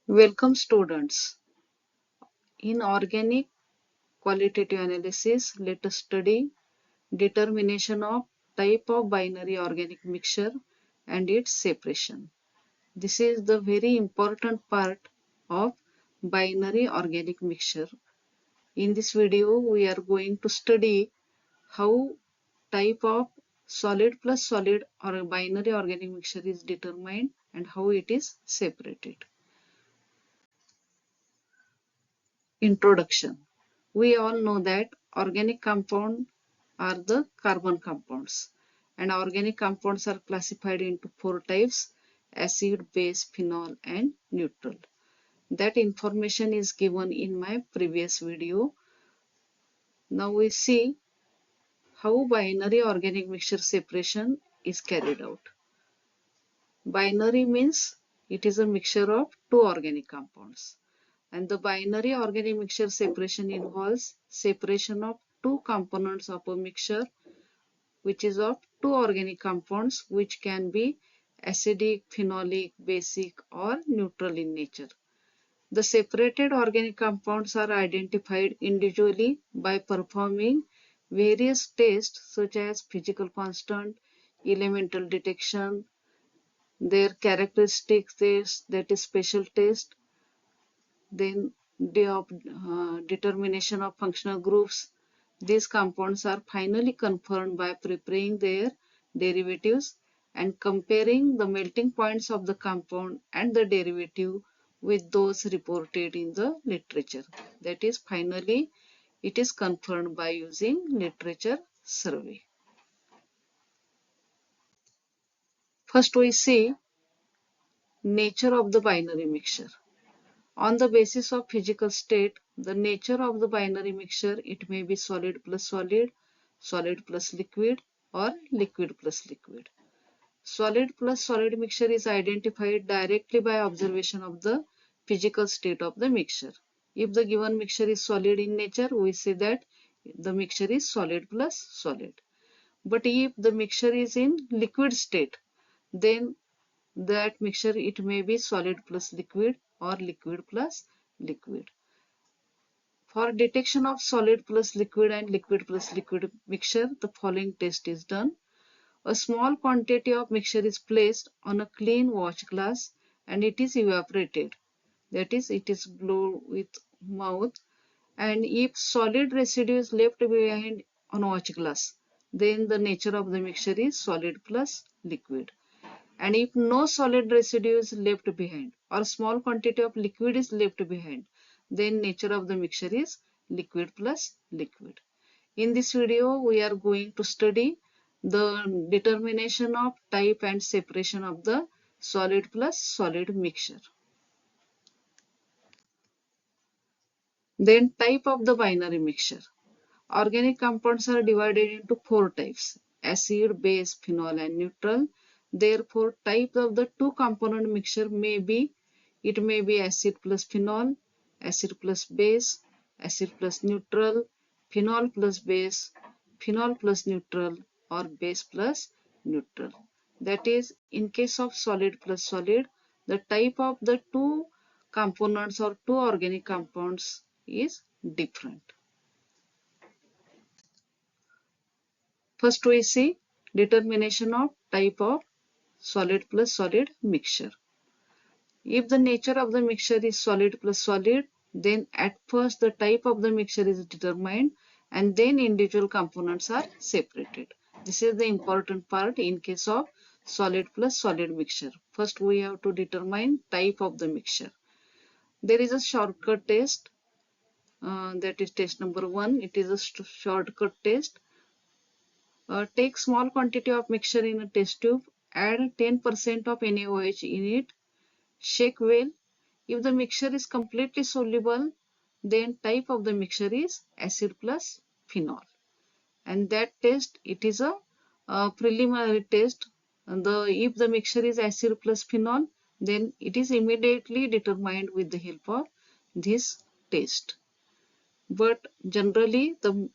Welcome students. In organic qualitative analysis, let us study determination of type of binary organic mixture and its separation. This is the very important part of binary organic mixture. In this video, we are going to study how type of solid plus solid or a binary organic mixture is determined and how it is separated. Introduction. We all know that organic compounds are the carbon compounds, and organic compounds are classified into four types: acid, base, phenol and neutral. That information is given in my previous video. Now we see how binary organic mixture separation is carried out. Binary means it is a mixture of two organic compounds. And the binary organic mixture separation involves separation of two components of a mixture which is of two organic compounds which can be acidic, phenolic, basic or neutral in nature. The separated organic compounds are identified individually by performing various tests such as physical constant, elemental detection, their characteristics test, that is special test, then determination of functional groups. These compounds are finally confirmed by preparing their derivatives and comparing the melting points of the compound and the derivative with those reported in the literature. That is, finally, it is confirmed by using literature survey. First, we see nature of the binary mixture. On the basis of physical state, the nature of the binary mixture, it may be solid plus solid, solid plus liquid, or liquid plus liquid. Solid plus solid mixture is identified directly by observation of the physical state of the mixture. If the given mixture is solid in nature, we say that the mixture is solid plus solid. But if the mixture is in liquid state, then that mixture it may be solid plus liquid or liquid plus liquid. For detection of solid plus liquid and liquid plus liquid mixture, the following test is done. A small quantity of mixture is placed on a clean watch glass and it is evaporated. That is, it is blown with mouth, and if solid residue is left behind on watch glass, then the nature of the mixture is solid plus liquid. And if no solid residue is left behind or small quantity of liquid is left behind, then nature of the mixture is liquid plus liquid. In this video, we are going to study the determination of type and separation of the solid plus solid mixture. Then type of the binary mixture. Organic compounds are divided into four types: acid, base, phenol and neutral. Therefore, type of the two component mixture may be, it may be acid plus phenol, acid plus base, acid plus neutral, phenol plus base, phenol plus neutral or base plus neutral. That is, in case of solid plus solid, the type of the two components or two organic compounds is different. First we see determination of type of solid plus solid mixture. If the nature of the mixture is solid plus solid, then at first the type of the mixture is determined and then individual components are separated. This is the important part in case of solid plus solid mixture. First we have to determine type of the mixture. There is a shortcut test, that is test number 1. It is a shortcut test. Take small quantity of mixture in a test tube, add 10% of NaOH in it, shake well. If the mixture is completely soluble, then type of the mixture is acid plus phenol. And that test, it is a preliminary test. And if the mixture is acid plus phenol, then it is immediately determined with the help of this test. But generally, the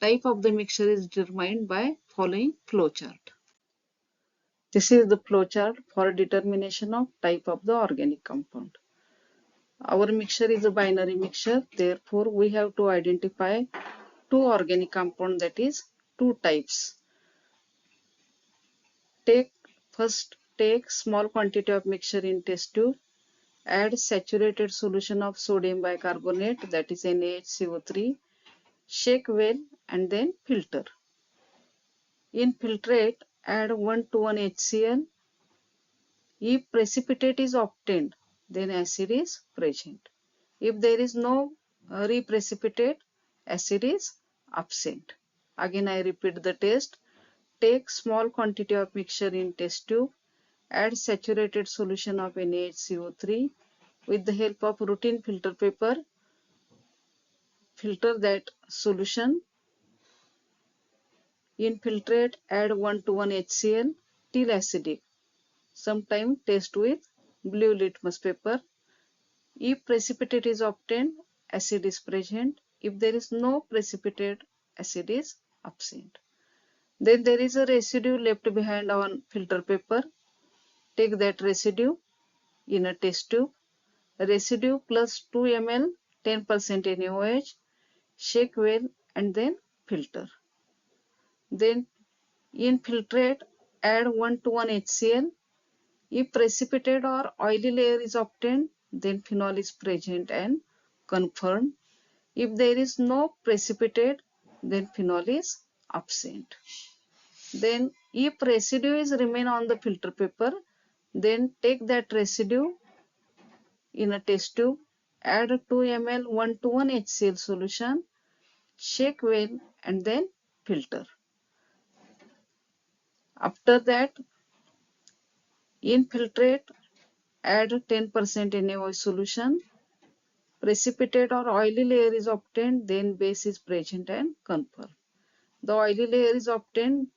type of the mixture is determined by following flowchart. This is the flowchart for determination of type of the organic compound. Our mixture is a binary mixture, therefore we have to identify two organic compound, that is two types. Take small quantity of mixture in test tube, add saturated solution of sodium bicarbonate, that is NaHCO3, shake well and then filter. In filtrate, add 1:1 HCl. If precipitate is obtained, then acid is present. If there is no reprecipitate, acid is absent. Again I repeat the test. Take small quantity of mixture in test tube, add saturated solution of NaHCO3. With the help of routine filter paper, filter that solution. In filtrate, add 1:1 HCl till acidic. Sometimes test with blue litmus paper. If precipitate is obtained, acid is present. If there is no precipitate, acid is absent. Then there is a residue left behind on filter paper. Take that residue in a test tube. Residue plus 2 ml 10% NaOH. Shake well and then filter. Then in filtrate, add 1:1 HCl. If precipitate or oily layer is obtained, then phenol is present and confirmed. If there is no precipitate, then phenol is absent. Then if residue is remain on the filter paper, then take that residue in a test tube, add 2 ml 1:1 HCl solution, shake well and then filter. After that, infiltrate, add 10% NaOH solution. Precipitate or oily layer is obtained, then base is present and confirm. The oily layer is obtained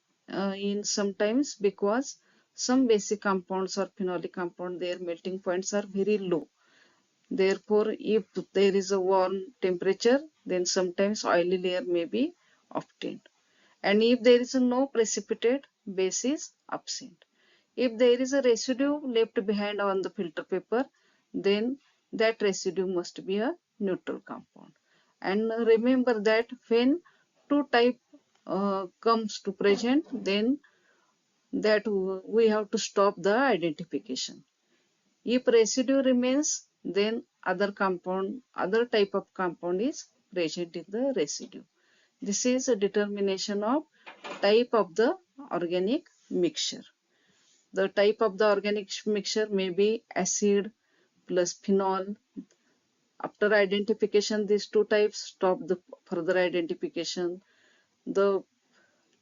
in sometimes because some basic compounds or phenolic compound, their melting points are very low. Therefore, if there is a warm temperature, then sometimes oily layer may be obtained. And if there is no precipitate, base is absent. If there is a residue left behind on the filter paper, then that residue must be a neutral compound. And remember that when two type comes to present, then that we have to stop the identification. If residue remains, then other type of compound is present in the residue. This is a determination of type of the organic mixture. The type of the organic mixture may be acid plus phenol. After identification, these two types, stop the further identification. The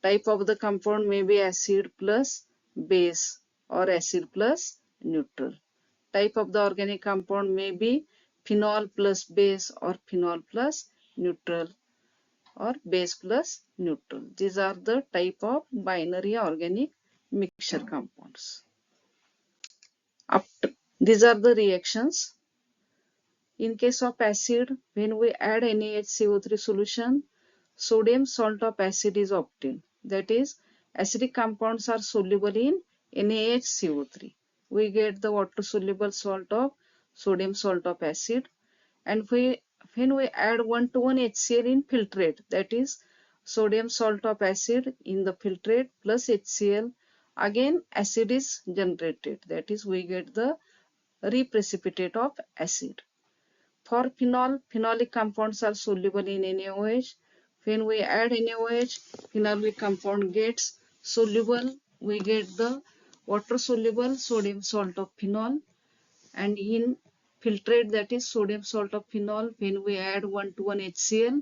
type of the compound may be acid plus base or acid plus neutral. Type of the organic compound may be phenol plus base or phenol plus neutral or base plus neutral. These are the type of binary organic mixture compounds. These are the reactions. In case of acid, when we add NaHCO3 solution, sodium salt of acid is obtained. That is, acidic compounds are soluble in NaHCO3. We get the water soluble salt of sodium salt of acid. And when we add 1:1 HCl in filtrate, that is sodium salt of acid in the filtrate plus HCl, again acid is generated. That is, we get the reprecipitate of acid. For phenol, phenolic compounds are soluble in NaOH. When we add NaOH, phenolic compound gets soluble. We get the water soluble sodium salt of phenol. And in filtrate, that is sodium salt of phenol, when we add 1:1 HCl,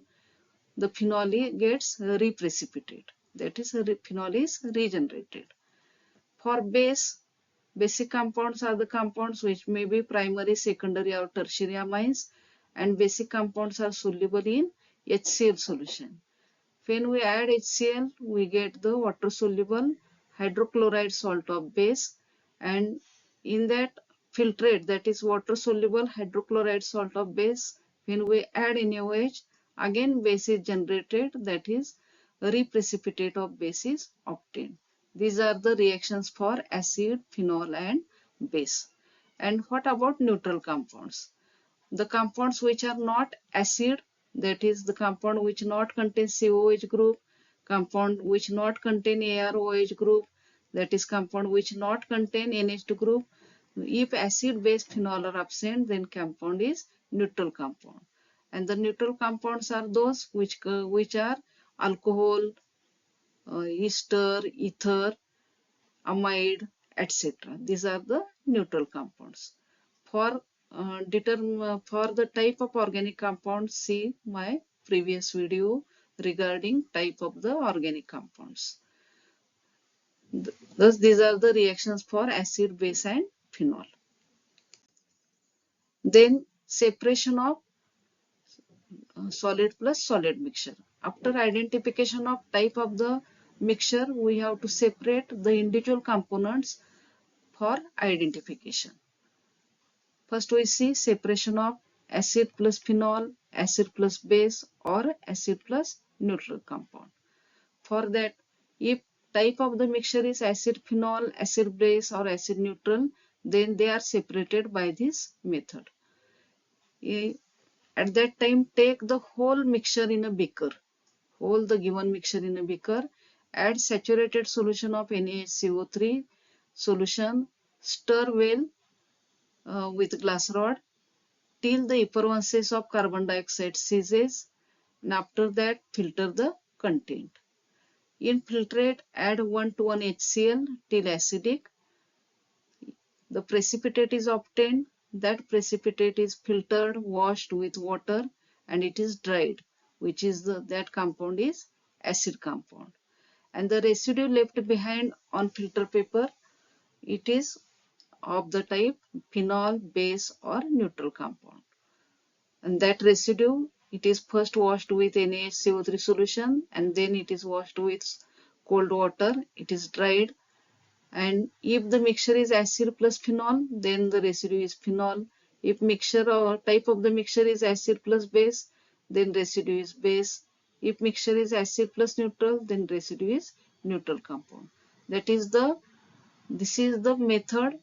the phenol gets reprecipitate. That is, phenol is regenerated. For base, basic compounds are the compounds which may be primary, secondary or tertiary amines, and basic compounds are soluble in HCl solution. When we add HCl, we get the water soluble hydrochloride salt of base, and in that filtrate, that is water soluble hydrochloride salt of base, when we add NaOH, again base is generated, that is reprecipitate of base is obtained. These are the reactions for acid, phenol and base. And what about neutral compounds? The compounds which are not acid, that is the compound which not contain COH group, compound which not contain AROH group, that is compound which not contain NH2 group. If acid base phenol are absent, then compound is neutral compound. And the neutral compounds are those which are alcohol, ester, ether, amide, etc. These are the neutral compounds. For the type of organic compounds, see my previous video regarding type of the organic compounds. Thus, these are the reactions for acid, base, and phenol. Then separation of solid plus solid mixture. After identification of type of the mixture, we have to separate the individual components for identification. First we see separation of acid plus phenol, acid plus base, or acid plus neutral compound. For that, if type of the mixture is acid phenol, acid base, or acid neutral, then they are separated by this method. At that time, take the whole mixture in a beaker, hold the given mixture in a beaker, add saturated solution of NaHCO3 solution, stir well with glass rod till the effervescence of carbon dioxide ceases, and after that filter the content. In filtrate, add 1 to 1 HCl till acidic. The precipitate is obtained. That precipitate is filtered, washed with water, and it is dried, which is that compound is acid compound. And the residue left behind on filter paper, it is of the type phenol, base, or neutral compound. And that residue, it is first washed with NaHCO3 solution, and then it is washed with cold water. It is dried, and if the mixture is acid plus phenol, then the residue is phenol. If mixture or type of the mixture is acid plus base, then residue is base. If mixture is acid plus neutral, then residue is neutral compound. This is the method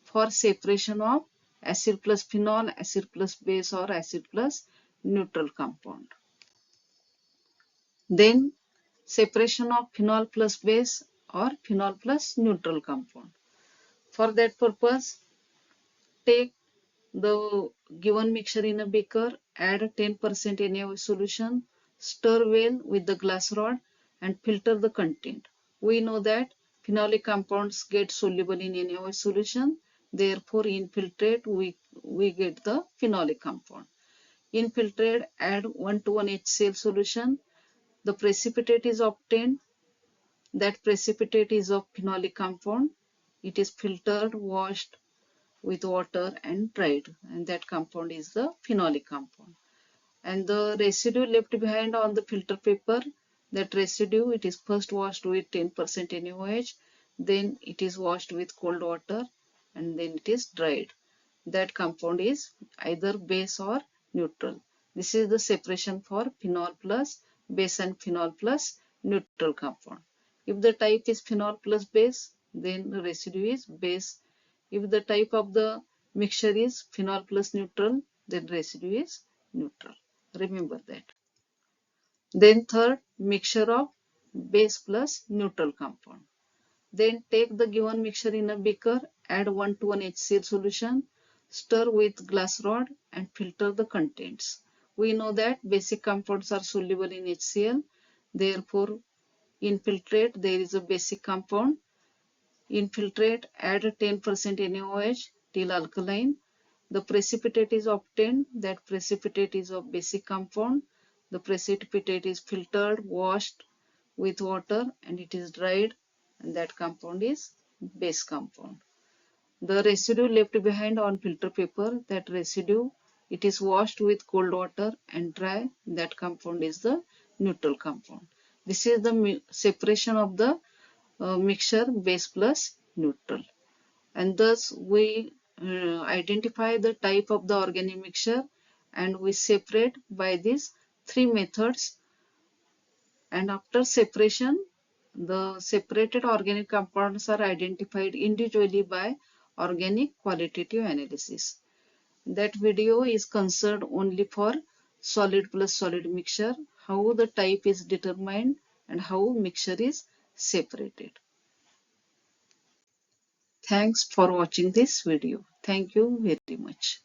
for separation of acid plus phenol, acid plus base, or acid plus neutral compound. Then separation of phenol plus base or phenol plus neutral compound. For that purpose, take the given mixture in a beaker, add 10% NaOH solution, stir well with the glass rod, and filter the content. We know that phenolic compounds get soluble in NaOH solution, therefore in filtrate we get the phenolic compound. In filtrate, add 1 to 1 HCl solution. The precipitate is obtained. That precipitate is of phenolic compound. It is filtered, washed with water, and dried, and that compound is the phenolic compound. And the residue left behind on the filter paper, that residue, it is first washed with 10% NaOH, then it is washed with cold water, and then it is dried. That compound is either base or neutral. This is the separation for phenol plus base and phenol plus neutral compound. If the type is phenol plus base, then the residue is base. If the type of the mixture is phenol plus neutral, then residue is neutral. Remember that. Then third, mixture of base plus neutral compound. Then take the given mixture in a beaker, add 1 to 1 HCl solution, stir with glass rod, and filter the contents. We know that basic compounds are soluble in HCl, therefore in filtrate there is a basic compound. In filtrate, add 10% NaOH till alkaline. The precipitate is obtained. That precipitate is of basic compound. The precipitate is filtered, washed with water, and it is dried, and that compound is base compound. The residue left behind on filter paper, that residue, it is washed with cold water and dry. That compound is the neutral compound. This is the separation of the mixture base plus neutral, and thus we identify the type of the organic mixture, and we separate by these three methods. And after separation, the separated organic compounds are identified individually by organic qualitative analysis. That video is concerned only for solid plus solid mixture, how the type is determined and how mixture is separated. Thanks for watching this video. Thank you very much.